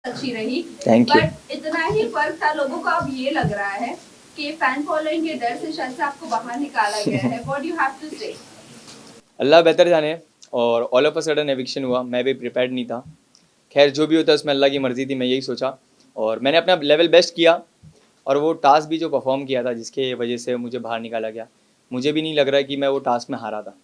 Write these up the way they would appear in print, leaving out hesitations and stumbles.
अच्छी रही। Thank you. But इतना ही फर्क था, लोगों को अब ये लग रहा है कि फैन फॉलोइंग के डर से शायद से आपको बाहर निकाला गया है। व्हाट यू हैव टू से? अल्लाह बेहतर जाने। और all of a sudden eviction हुआ, मैं भी प्रिपेयर्ड नहीं था। खैर जो भी होता है उसमें अल्लाह की मर्ज़ी थी, मैं यही सोचा और मैंने अपना लेवल बेस्ट किया। और वो टास्क भी जो परफॉर्म किया था जिसके वजह से मुझे बाहर निकाला गया, मुझे भी नहीं लग रहा है कि मैं वो टास्क में हारा था।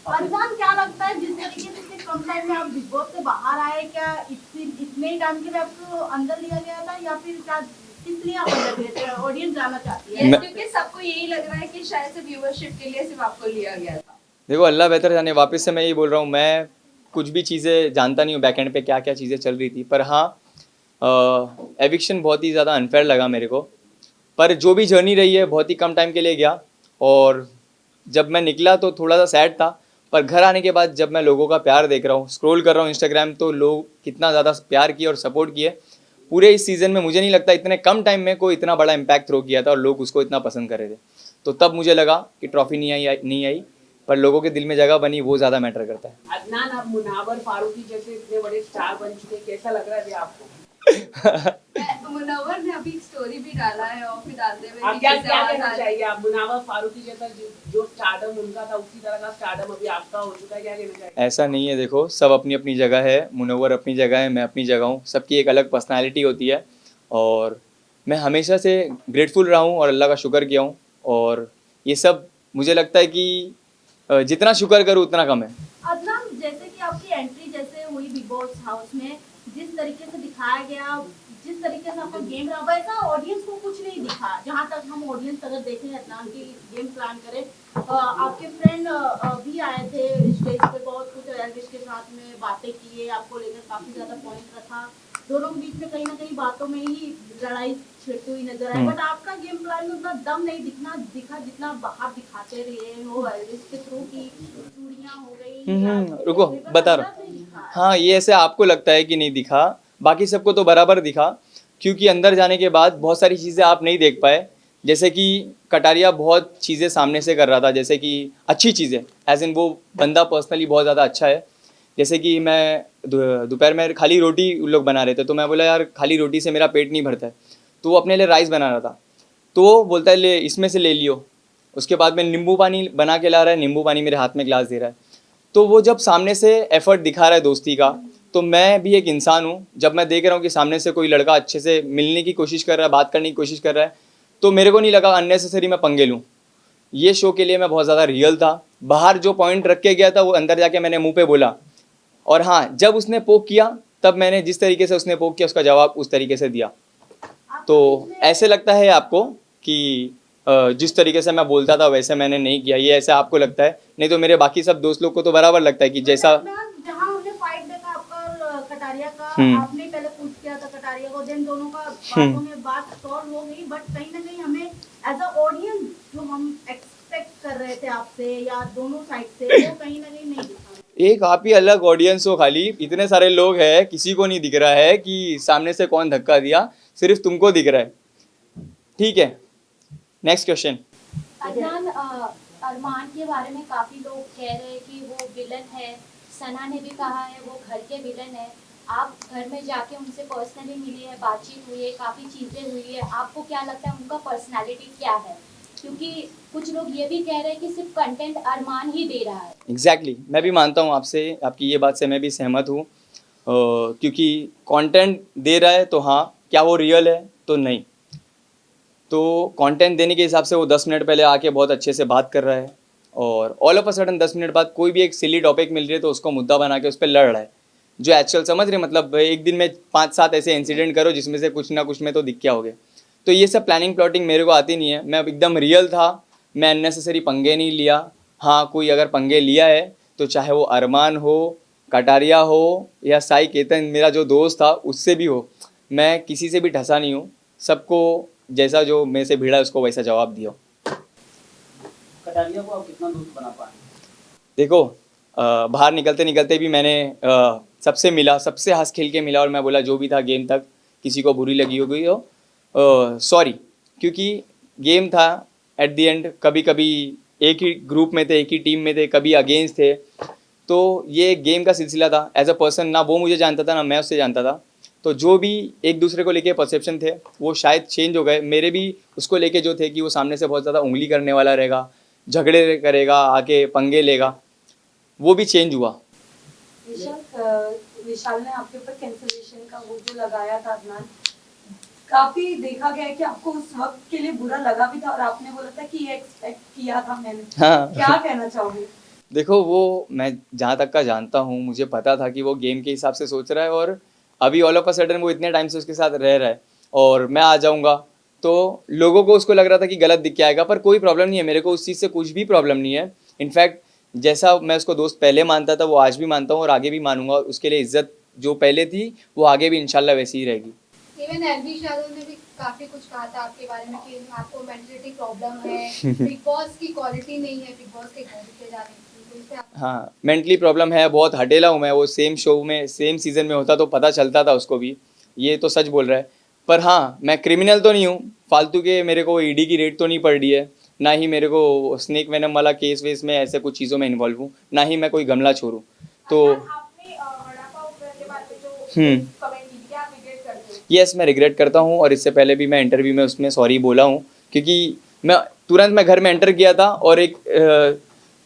अरमान, क्या लगता है जिस तरीके से इतने कम टाइम में आप बिग बॉस से बाहर आए, क्या इतने ही टाइम के लिए आपको अंदर लिया गया था या फिर क्या किस लिए आप अंदर गए थे? ऑडियंस जानना चाहती है। Yes, क्योंकि सबको यही लग रहा है कि शायद से व्यूअरशिप के लिए सिर्फ आपको लिया गया था। देखो अल्लाह बेहतर जाने, वापस से मैं यही बोल रहा हूँ, मैं कुछ भी चीज़ें जानता नहीं हूँ बैक एंड पे क्या क्या चीज़ें चल रही थी, पर हाँ एविक्शन बहुत ही ज़्यादा अनफेयर लगा मेरे को। पर जो भी जर्नी रही है बहुत ही कम टाइम के लिए गया, और जब मैं निकला तो थोड़ा सा सैड था। पर घर आने के बाद जब मैं लोगों का प्यार देख रहा हूँ, स्क्रॉल कर रहा हूँ इंस्टाग्राम, तो लोग कितना ज़्यादा प्यार किए और सपोर्ट किए। पूरे इस सीज़न में मुझे नहीं लगता इतने कम टाइम में कोई इतना बड़ा इम्पैक्ट थ्रो किया था और लोग उसको इतना पसंद कर रहे थे। तो तब मुझे लगा कि ट्रॉफी नहीं आई, पर लोगों के दिल में जगह बनी, वो ज़्यादा मैटर करता है। अदनान, आप मुनावर फारूकी जैसे इतने बड़े स्टार बन चुके, कैसा लग रहा है आपको? मुनव्वर ने अभी एक स्टोरी भी डाला है और फिर डालते हुए आप क्या क्या कहना चाहिए? आप मुनावर फारूकी जैसा जो स्टारडम उनका था उसी तरह का स्टारडम अभी आपका हो चुका है, क्या कहना चाहिए? ऐसा नहीं है, देखो सब अपनी अपनी जगह है, मुनव्वर अपनी जगह है, मैं अपनी जगह हूँ, सबकी एक अलग पर्सनालिटी होती है। और मैं हमेशा से ग्रेटफुल रहा हूँ और अल्लाह का शुक्र किया हूँ। और ये सब मुझे लगता है कि जितना शुक्र करूँ उतना कम है। अदनान, जैसे कि आपकी एंट्री जैसे हुई बिग बॉस हाउस में, जिस तरीके से दिखाया गया, जिस तरीके से आपका गेम रहा, वैसा ऑडियंस को कुछ नहीं दिखा। जहां तक हम ऑडियंस अगर देखें, अदनान की गेम प्लान करें, आपके फ्रेंड भी आए थे स्टेज पे, बहुत कुछ एल्विश के साथ में बातें किए, आपको लेकर काफी ज्यादा पॉइंट रखा। दोनों के बीच में कहीं ना कहीं बातों में ही लड़ाई छिड़ती हुई नजर आई। बट आपका गेम प्लान में उतना दम नहीं दिखा जितना बाहर दिखाते रहे हो एल्विश के थ्रू की चूड़ियां हो गई। रुको बता रहा हूँ। हाँ, ये ऐसे आपको लगता है कि नहीं दिखा, बाकी सबको तो बराबर दिखा। क्योंकि अंदर जाने के बाद बहुत सारी चीज़ें आप नहीं देख पाए, जैसे कि कटारिया बहुत चीज़ें सामने से कर रहा था, जैसे कि अच्छी चीज़ें, एज इन वो बंदा पर्सनली बहुत ज़्यादा अच्छा है। जैसे कि मैं दोपहर में खाली रोटी उन लोग बना रहे थे, तो मैं बोला यार खाली रोटी से मेरा पेट नहीं भरता है, तो वो अपने लिए राइस बना रहा था, तो वो बोलता है ले इसमें से ले लियो। उसके बाद में नींबू पानी बना के ला रहा है, नींबू पानी मेरे हाथ में गिलास दे रहा है। तो वो जब सामने से एफर्ट दिखा रहा है दोस्ती का, तो मैं भी एक इंसान हूँ, जब मैं देख रहा हूँ कि सामने से कोई लड़का अच्छे से मिलने की कोशिश कर रहा है, बात करने की कोशिश कर रहा है, तो मेरे को नहीं लगा अननेसेसरी मैं पंगे लूँ। ये शो के लिए मैं बहुत ज़्यादा रियल था। बाहर जो पॉइंट रख के गया था वो अंदर जाके मैंने मुंह पे बोला। और हाँ, जब उसने पोक किया तब मैंने जिस तरीके से उसने पोक किया उसका जवाब उस तरीके से दिया। तो ऐसे लगता है आपको कि जिस तरीके से मैं बोलता था वैसे मैंने नहीं किया, ये ऐसे आपको लगता है, नहीं तो मेरे बाकी सब दोस्त लोग को तो बराबर लगता है कि जैसा। जहाँ हमने फाइट देखा आपका और कटारिया का, आपने पहले पूछ किया था कटारिया को, देन दोनों का बातों में बात सॉल्व हो गई। बट कहीं ना कहीं हमें एज अ ऑडियंस जो हम एक्सपेक्ट कर रहे थे आपसे या दोनों साइड से, वो कहीं ना कहीं नहीं दिखा। एक आप ही अलग ऑडियंस हो, खाली इतने सारे लोग हैं, किसी को नहीं दिख रहा है कि सामने से कौन धक्का दिया, सिर्फ तुमको दिख रहा है। ठीक है, नेक्स्ट क्वेश्चन। अदनान, अरमान के बारे में काफी लोग कह रहे हैं कि वो विलन है। सना ने भी कहा है वो घर के विलन है। आप घर में जाके उनसे पर्सनली मिली है, बातचीत हुई है, काफी चीजें हुई है, आपको क्या लगता है उनका पर्सनालिटी क्या है? क्योंकि कुछ लोग ये भी कह रहे हैं कि सिर्फ कंटेंट अरमान ही दे रहा है। एग्जैक्टली, मैं भी मानता हूँ आपसे, आपकी ये बात से मैं भी सहमत हूँ। क्योंकि कंटेंट दे रहा है तो हाँ, क्या वो रियल है तो नहीं। तो कंटेंट देने के हिसाब से वो 10 मिनट पहले आके बहुत अच्छे से बात कर रहा है, और all of a sudden 10 minute बाद कोई भी एक सिली टॉपिक मिल रही है तो उसको मुद्दा बना के उस पर लड़ रहा है। जो एक्चुअल समझ रहे, मतलब एक दिन में 5-7 ऐसे इंसिडेंट करो जिसमें से कुछ ना कुछ में तो दिख क्या हो गया। तो ये सब प्लानिंग प्लॉटिंग मेरे को आती नहीं है, मैं एकदम रियल था, मैं अननेसेसरी पंगे नहीं लिया। हाँ, कोई अगर पंगे लिया है तो चाहे वो अरमान हो, कटारिया हो या साई केतन मेरा जो दोस्त था उससे भी हो, मैं किसी से भी ठसा नहीं हूँ। सबको जैसा जो मेरे से भिड़ा उसको वैसा जवाब दिया। कटारिया को आप कितना दोस्त बना पाए? देखो बाहर निकलते निकलते भी मैंने सबसे मिला, सबसे हंस खेल के मिला, और मैं बोला जो भी था गेम तक किसी को बुरी लगी होगी तो सॉरी, क्योंकि गेम था। एट द एंड कभी कभी एक ही ग्रुप में थे, एक ही टीम में थे, कभी अगेंस्ट थे, तो ये एक गेम का सिलसिला था। एज अ पर्सन ना वो मुझे जानता था ना मैं उससे जानता था, तो जो भी एक दूसरे को लेके परसेप्शन थे वो शायद चेंज हो गए। मेरे भी उसको लेके जो थे कि वो सामने से बहुत ज़्यादा उंगली करने वाला रहेगा, झगड़े करेगा, आके पंगे लेगा, वो भी चेंज हुआ। विशाल ने आपके ऊपर कैंसलेशन का वो जो लगाया था अदनान, काफी देखा गया है कि आपको उस वक्त के लिए बुरा लगा भी था और आपने बोला था कि ये एक्सपेक्ट किया था मैंने। हाँ। क्या कहना चाहोगे? देखो वो मैं जहाँ तक का जानता हूँ, मुझे पता था कि वो गेम के हिसाब से सोच रहा है, और अभी ऑल ऑफ अ सडन वो इतने टाइम से उसके साथ रह रहा है और मैं आ जाऊँगा तो लोगों को उसको लग रहा था कि गलत दिख के आएगा, पर कोई प्रॉब्लम नहीं है, मेरे को उस चीज़ से कुछ भी प्रॉब्लम नहीं है। इनफैक्ट जैसा मैं उसको दोस्त पहले मानता था वो आज भी मानता हूँ और आगे भी मानूंगा। उसके लिए इज्जत जो पहले थी वो आगे भी इंशाल्लाह वैसी ही रहेगी। इवन एलवी यादव ने भी काफी कुछ कहा था आपके बारे में कि आपको मेंटलिटी प्रॉब्लम है, बिग बॉस की क्वालिटी नहीं है बिग बॉस के घर पे जाने की, तो इससे आप हाँ, मेंटली प्रॉब्लम है, बहुत हटेला हूँ मैं। वो सेम शो में सेम सीज़न में होता तो पता चलता था उसको भी, ये तो सच बोल रहा है। पर हाँ, मैं क्रिमिनल तो नहीं हूँ, फालतू के मेरे को ईडी की रेड तो नहीं पड़ रही है, ना ही मेरे को स्नेक वेनम वाला केस वेस में ऐसे कुछ चीज़ों में इन्वॉल्व हूँ, ना ही मैं कोई गमला छोड़ हूँ। तो आपने वड़ा पाव के बारे में जो कमेंट की थी, क्या आप रिग्रेट करते हो? यस, मैं रिग्रेट करता हूँ, और इससे पहले भी मैं इंटरव्यू में उसमें सॉरी बोला हूँ, क्योंकि मैं घर में एंटर किया था और एक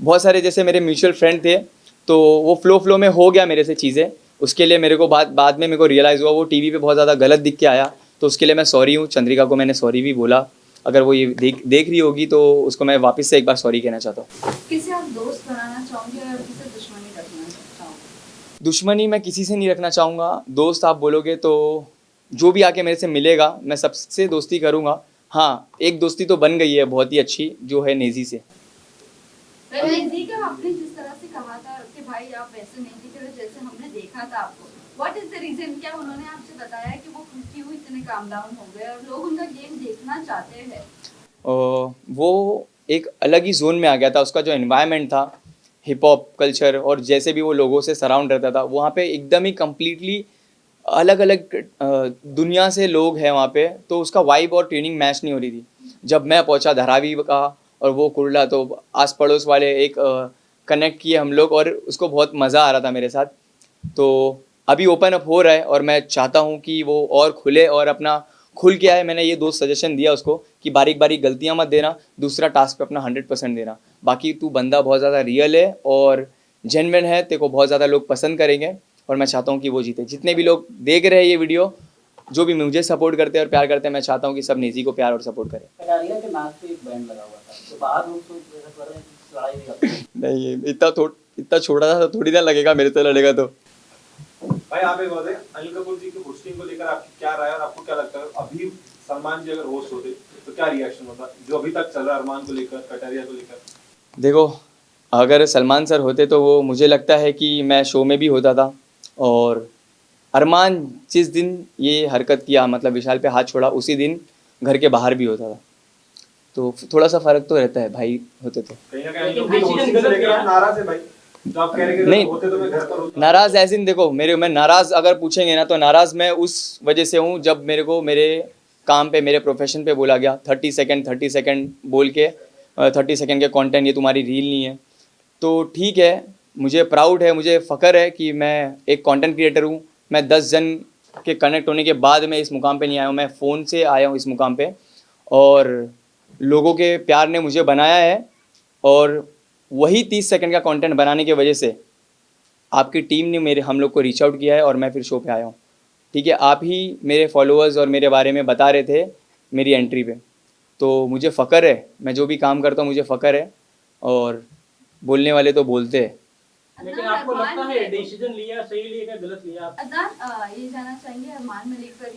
बहुत सारे जैसे मेरे म्यूचुअल फ्रेंड थे, तो वो फ्लो में हो गया मेरे से चीज़ें। उसके लिए मेरे को बाद में मेरे को रियलाइज़ हुआ वो टीवी पे बहुत ज़्यादा गलत दिख के आया, तो उसके लिए मैं सॉरी हूँ। चंद्रिका को मैंने सॉरी भी बोला, अगर वो ये देख रही होगी तो उसको मैं वापस से एक बार सॉरी कहना चाहता हूँ। किसे आप दोस्त बनाना चाहोगे और किसे दुश्मनी रखना चाहोगे? दुश्मनी मैं किसी से नहीं रखना चाहूँगा। दोस्त आप बोलोगे तो जो भी आके मेरे से मिलेगा मैं सबसे दोस्ती करूँगा। हाँ, एक दोस्ती तो बन गई है बहुत ही अच्छी, जो है नेजी से। नेजी का आपने जिस तरह से कहा था कि भाई आप वैसे नहीं दिख रहे जैसे हमने देखा था आपको, व्हाट इज द रीजन? क्या उन्होंने आपसे बताया कि वो क्यों इतने काम डाउन हो गए और लोग उनका गेम देखना चाहते हैं? वो एक अलग ही जोन में आ गया था। उसका जो एनवायरनमेंट था, हिप हॉप कल्चर, और जैसे भी वो लोगों से सराउंड रहता था, वहाँ पे एकदम ही कम्प्लीटली अलग अलग दुनिया से लोग हैं वहाँ पे, तो उसका वाइब और ट्रेनिंग मैच नहीं हो रही थी। जब मैं पहुँचा धारावी का और वो कुर्ला, तो आस पड़ोस वाले एक कनेक्ट किए हम लोग और उसको बहुत मज़ा आ रहा था मेरे साथ। तो अभी ओपन अप हो रहा है और मैं चाहता हूँ कि वो और खुले और अपना खुल के आए। मैंने ये दो सजेशन दिया उसको कि बारीक बारीक गलतियाँ मत देना, दूसरा टास्क पे अपना 100% देना। बाकी तू बंदा बहुत ज़्यादा रियल है और जेन्युइन है, तेरे को बहुत ज़्यादा लोग पसंद करेंगे और मैं चाहता हूँ कि वो जीते। जितने भी लोग देख रहे हैं ये वीडियो, जो भी मुझे सपोर्ट करते हैं और प्यार करते हैं, मैं चाहता हूँ कि सब नेजी को प्यार और सपोर्ट करें। कटारिया के नाक पे एक बैंड लगा हुआ था, तो बाहर लोग तो ऐसा कर रहे हैं कि लड़ाई नहीं करते। नहीं, इतना छोटा सा थोड़ी ना लगेगा, मेरे से लड़ेगा तो। भाई आप एक बात है, अनिल कपूर जी की होस्टिंग को लेकर आपकी क्या राय है और आपको क्या लगता है अभी सलमान जी अगर होस्ट होते तो क्या रिएक्शन होता, जो अभी तक चल रहा है अरमान को लेकर, कटारिया को लेकर? देखो, अगर सलमान सर होते तो वो मुझे लगता है कि मैं शो में भी होता था, और अरमान जिस दिन ये हरकत किया, मतलब विशाल पे हाथ छोड़ा, उसी दिन घर के बाहर भी होता था। तो थोड़ा सा फर्क तो रहता है भाई, होते तो। कहीं ना कहीं अनिल कपूर की होस्टिंग से लेकर आप नाराज है भाई, तो आप कह रहे हैं कि नहीं, होते तो मैं घर पर होता। नाराज ऐसे ही देखो, मैं नाराज अगर पूछेंगे ना, तो नाराज मैं उस वजह से हूँ जब मेरे को मेरे काम पे, मेरे प्रोफेशन पे बोला गया 30 सेकंड बोल के 30 सेकंड के कंटेंट, ये तुम्हारी रील नहीं है। तो ठीक है, मुझे प्राउड है, मुझे फ़ख्र है कि मैं एक कंटेंट क्रिएटर हूँ। मैं 10 जन के कनेक्ट होने के बाद मैं इस मुकाम पे नहीं आया हूँ, मैं फ़ोन से आया हूँ इस मुकाम पे, और लोगों के प्यार ने मुझे बनाया है। और वही 30 सेकंड का कंटेंट बनाने की वजह से आपकी टीम ने हम लोग को रीच आउट किया है और मैं फिर शो पे आया हूँ। ठीक है, आप ही मेरे फॉलोअर्स और मेरे बारे में बता रहे थे मेरी एंट्री पे, तो मुझे फ़ख्र है, मैं जो भी काम करता हूँ मुझे फ़ख्र है, और बोलने वाले तो बोलते हैं। लेकिन आपको लगता है डिसीजन लिया सही लिया या गलत लिया? अदनान, ये जानना चाहेंगे अरमान मलिक पर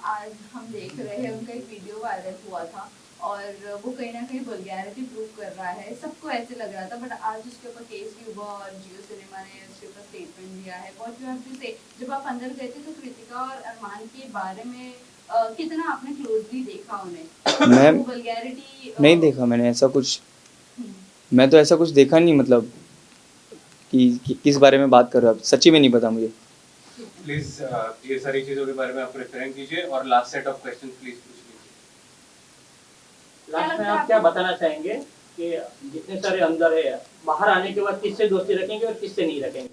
आज हम देख रहे हैं उनका एक वीडियो वायरल हुआ था और वो कहीं ना कहीं वल्गैरिटी प्रूव कर रहा है, सबको ऐसे लग रहा था, बट आज उसके ऊपर केस भी हुआ और जियो सिनेमा ने उसके ऊपर स्टेटमेंट दिया है। व्हाट यू हैव टू से? जब आप अंदर गए थे तो कृतिका और अरमान के बारे में कितना आपने क्लोजली देखा उन्हें? मैं वल्गैरिटी नहीं देखा मैंने ऐसा कुछ, मैं तो ऐसा कुछ देखा नहीं, मतलब कि किस बारे में बात कर रहे हो आप, सच्ची में नहीं पता मुझे। प्लीज ये सारी चीजों के बारे में आप रेफरेंस कीजिए और last set of question please पूछ लीजिए। लास्ट में आप क्या बताना चाहेंगे कि जितने सारे अंदर है, बाहर आने के बाद किससे दोस्ती रखेंगे और किससे नहीं रखेंगे?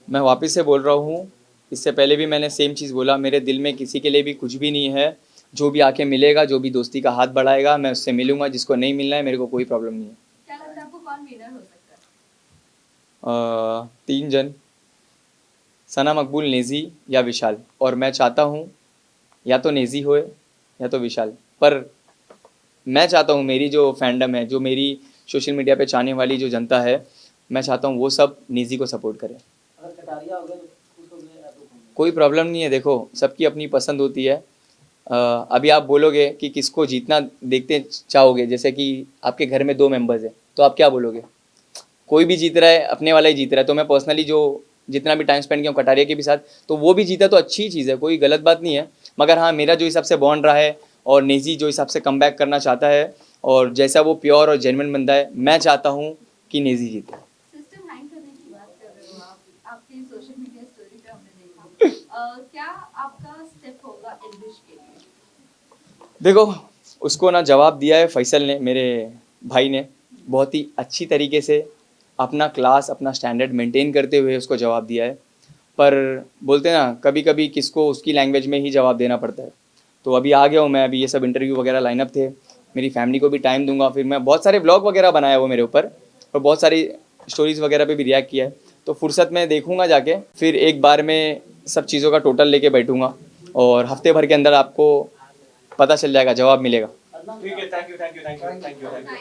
मैं वापस से बोल रहा हूँ, इससे पहले भी मैंने सेम चीज़ बोला, मेरे दिल में किसी के लिए भी कुछ भी नहीं है। जो भी आके मिलेगा, जो भी दोस्ती का हाथ बढ़ाएगा, मैं उससे मिलूंगा। जिसको नहीं मिलना है, मेरे को कोई प्रॉब्लम नहीं है। क्या लगता है आपको कौन विनर हो सकता है? 3 जन, सना मकबूल, नेजी या विशाल। और मैं चाहता हूँ या तो नेजी होए या तो विशाल, पर मैं चाहता हूँ मेरी जो फैंडम है, जो मेरी सोशल मीडिया पे चाहने वाली जो जनता है, मैं चाहता हूँ वो सब नेजी को सपोर्ट करे। अगर कटारिया हो गया तो खुश हो गए या दुख होंगे? कोई प्रॉब्लम नहीं है, देखो सबकी अपनी पसंद होती है। अभी आप बोलोगे कि किसको जीतना देखते चाहोगे, जैसे कि आपके घर में 2 मेंबर्स हैं, तो आप क्या बोलोगे? कोई भी जीत रहा है, अपने वाला ही जीत रहा है। तो मैं पर्सनली जो जितना भी टाइम स्पेंड किया हूँ कटारिया के भी साथ, तो वो भी जीता तो अच्छी चीज़ है, कोई गलत बात नहीं है। मगर हाँ, मेरा जो हिसाब से बॉन्ड रहा है और नेजी जो हिसाब से कम बैक करना चाहता है और जैसा वो प्योर और जेन्युइन बंदा है, मैं चाहता हूँ कि नेजी जीते। सिस्टम हैंग करने की बात कर रहे हो आप, आपकी सोशल मीडिया स्टोरी पे हमने देखा। क्या आपका स्टेप होगा एल्विश के लिए? देखो, उसको ना जवाब दिया है फैसल ने, मेरे भाई ने, बहुत ही अच्छी तरीके से अपना क्लास, अपना स्टैंडर्ड मेंटेन करते हुए उसको जवाब दिया है। पर बोलते हैं ना, कभी कभी किसको उसकी लैंग्वेज में ही जवाब देना पड़ता है। तो अभी आ गया हूँ मैं, अभी ये सब इंटरव्यू वगैरह लाइनअप थे, मेरी फैमिली को भी टाइम दूंगा। फिर मैं बहुत सारे ब्लॉग वगैरह बनाया वो मेरे ऊपर, और बहुत सारी स्टोरीज़ वगैरह पे भी रिएक्ट किया है। तो फुर्सत में देखूंगा जाके, फिर एक बार में सब चीज़ों का टोटल लेके बैठूंगा और हफ्ते भर के अंदर आपको पता चल जाएगा, जवाब मिलेगा। ठीक है, थैंक यू।